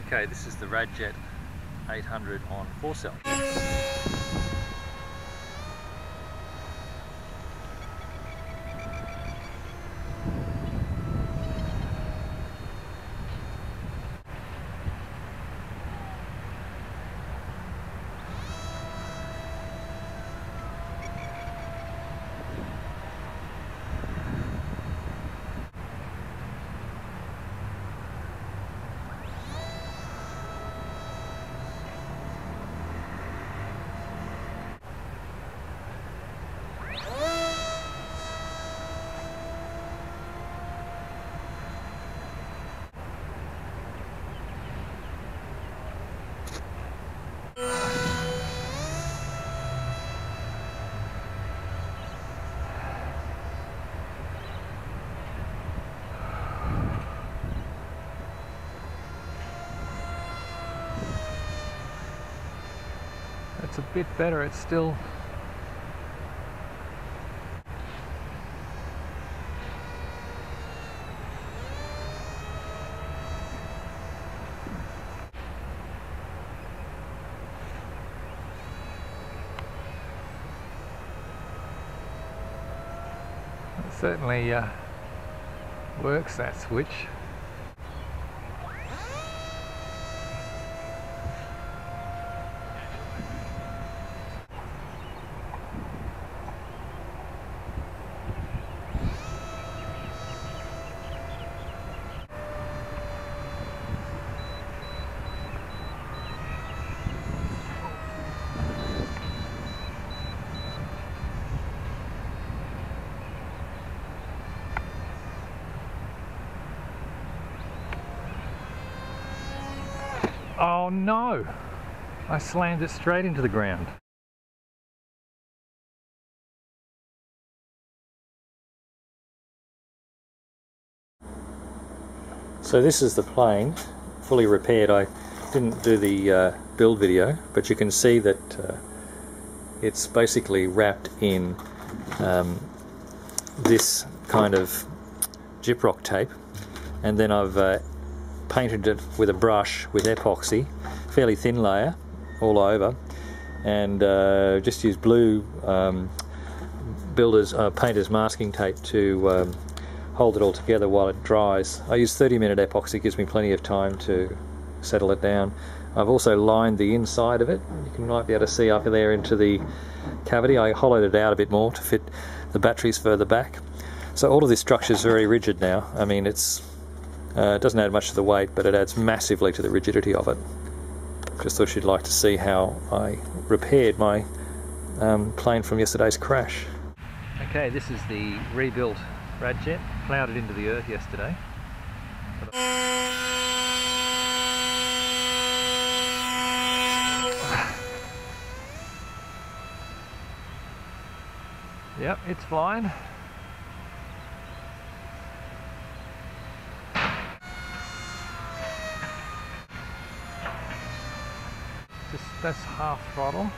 Okay, this is the Radjet 800 on 4-cell. It's a bit better, it's still it certainly works, that switch. Oh no! I slammed it straight into the ground. So this is the plane, fully repaired. I didn't do the build video, but you can see that it's basically wrapped in this kind of gyprock tape, and then I've painted it with a brush with epoxy, fairly thin layer all over, and just used blue painter's masking tape to hold it all together while it dries. I use 30-minute epoxy, gives me plenty of time to settle it down. I've also lined the inside of it. You might be able to see up there into the cavity. I hollowed it out a bit more to fit the batteries further back. So all of this structure is very rigid now. I mean, it doesn't add much to the weight, but it adds massively to the rigidity of it. Just thought you'd like to see how I repaired my plane from yesterday's crash. Okay, this is the rebuilt Radjet. Ploughed it into the earth yesterday. Yep, it's flying. That's half throttle.